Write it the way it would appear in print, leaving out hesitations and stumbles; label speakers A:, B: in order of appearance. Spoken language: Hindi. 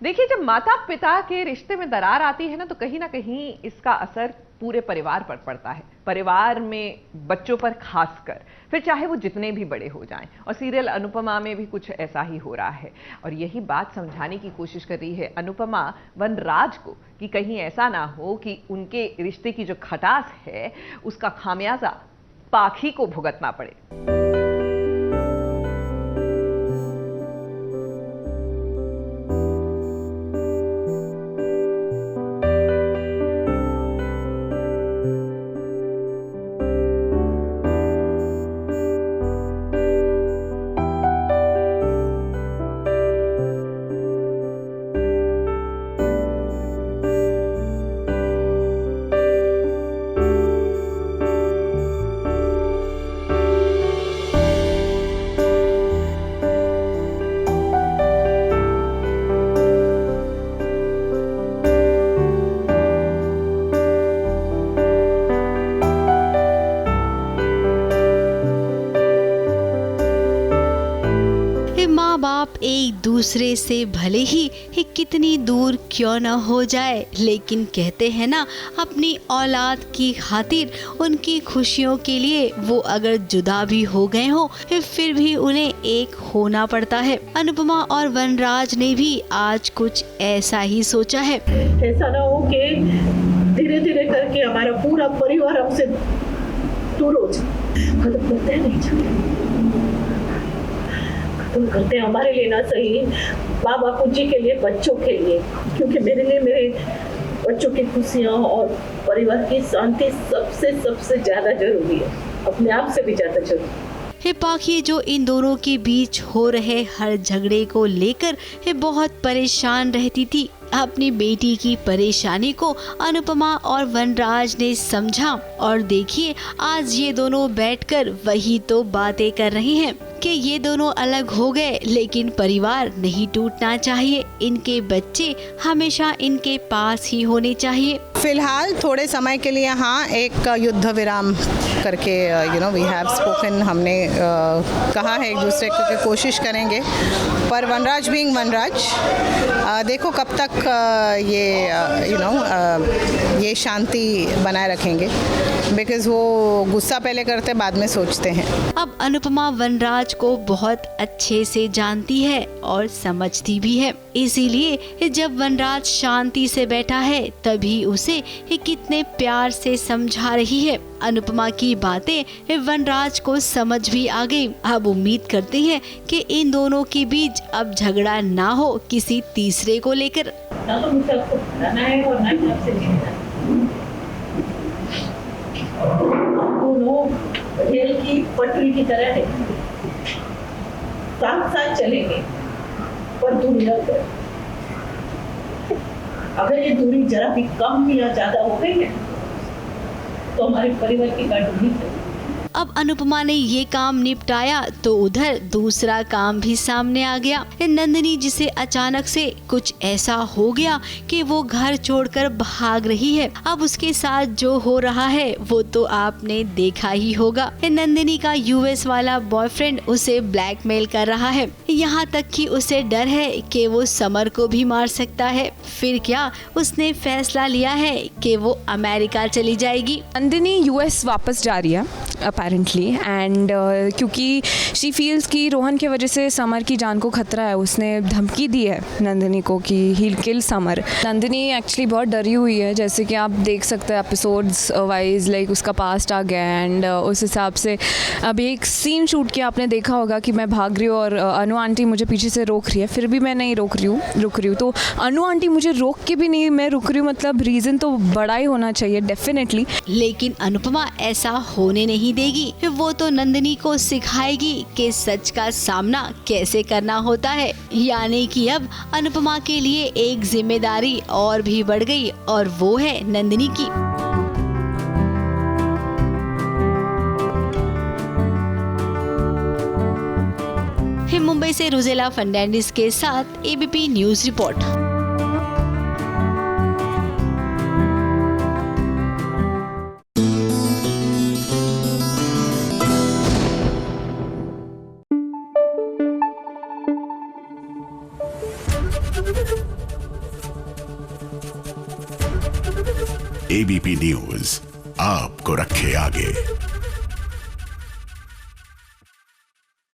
A: देखिए, जब माता पिता के रिश्ते में दरार आती है ना, तो कहीं ना कहीं इसका असर पूरे परिवार पर पड़ता है, परिवार में बच्चों पर खासकर, फिर चाहे वो जितने भी बड़े हो जाएं। और सीरियल अनुपमा में भी कुछ ऐसा ही हो रहा है, और यही बात समझाने की कोशिश कर रही है अनुपमा वनराज को कि कहीं ऐसा ना हो कि उनके रिश्ते की जो खटास है उसका खामियाजा पाखी को भुगतना पड़े।
B: माँ बाप एक दूसरे से भले ही कितनी दूर क्यों न हो जाए, लेकिन कहते हैं ना, अपनी औलाद की खातिर, उनकी खुशियों के लिए वो अगर जुदा भी हो गए हो फिर भी उन्हें एक होना पड़ता है। अनुपमा और वनराज ने भी आज कुछ ऐसा ही सोचा है।
C: ऐसा ना हो कि धीरे धीरे करके हमारा पूरा परिवार हमसे दूर हो जाए। खत्म करते हैं, नहीं चाहते तुम करते हैं हमारे लिए ना सही, माँ बापू जी के लिए, बच्चों के लिए, क्योंकि मेरे लिए मेरे बच्चों की खुशियाँ और परिवार की शांति सबसे ज्यादा जरूरी है, अपने आप से भी ज्यादा जरूरी।
B: हे पाखी जो इन दोनों के बीच हो रहे हर झगड़े को लेकर बहुत परेशान रहती थी। अपनी बेटी की परेशानी को अनुपमा और वनराज ने समझा, और देखिए आज ये दोनों बैठकर वही तो बातें कर रही हैं कि ये दोनों अलग हो गए, लेकिन परिवार नहीं टूटना चाहिए, इनके बच्चे हमेशा इनके पास ही होने चाहिए।
D: फिलहाल थोड़े समय के लिए हाँ एक युद्ध विराम करके वी हैव स्पोकन, हमने कहा है एक दूसरे को कोशिश करेंगे, पर वनराज बीइंग वनराज, देखो कब तक ये शांति बनाए रखेंगे, बिकॉज वो गुस्सा पहले करते बाद में सोचते हैं।
B: अब अनुपमा वनराज को बहुत अच्छे से जानती है और समझती भी है, इसीलिए जब वनराज शांति से बैठा है तभी उसे कितने प्यार से समझा रही है। अनुपमा की बातें वनराज को समझ भी आ गई। अब उम्मीद करते हैं कि इन दोनों के बीच अब झगड़ा ना हो किसी तीसरे को लेकर।
C: ना तो मुझे आपको बताना है और ना ही आपसे लेना। दोनों रेल की पटरी की तरह है, साथ साथ चलेंगे पर दूरी लग गए। अगर ये दूरी जरा भी कम या ज्यादा हो गई है तो हमारे परिवार की गांठ नहीं चलेगी।
B: अब अनुपमा ने ये काम निपटाया तो उधर दूसरा काम भी सामने आ गया। नंदिनी जिसे अचानक से कुछ ऐसा हो गया कि वो घर छोड़कर भाग रही है। अब उसके साथ जो हो रहा है वो तो आपने देखा ही होगा। नंदिनी का यूएस वाला बॉयफ्रेंड उसे ब्लैकमेल कर रहा है, यहाँ तक कि उसे डर है कि वो समर को भी मार सकता है। फिर क्या, उसने फैसला लिया है कि वो अमेरिका चली जाएगी।
E: नंदिनी यूएस वापस जा रही है अपेरेंटली, एंड क्योंकि शी फील्स कि रोहन की वजह से समर की जान को खतरा है। उसने धमकी दी है नंदिनी को कि he will kill summer. Nandini actually बहुत डरी हुई है, जैसे कि आप देख सकते हैं एपिसोड्स वाइज, लाइक उसका पास्ट आ गया एंड उस हिसाब से अभी एक सीन शूट किया, आपने देखा होगा कि मैं भाग रही हूँ और अनु आंटी मुझे पीछे से रोक रही है, फिर भी मैं नहीं रुक रही हूँ। तो अनु आंटी मुझे रोक के भी नहीं मैं रुक रही हूँ, मतलब रीज़न तो बड़ा ही होना चाहिए डेफिनेटली।
B: लेकिन अनुपमा ऐसा होने नहीं देगी, वो तो नंदिनी को सिखाएगी कि सच का सामना कैसे करना होता है। यानी कि अब अनुपमा के लिए एक जिम्मेदारी और भी बढ़ गई, और वो है नंदिनी की। मुंबई से रुजेला फर्नांडिस के साथ ABP news report.
F: ABP news आपको रखे आगे।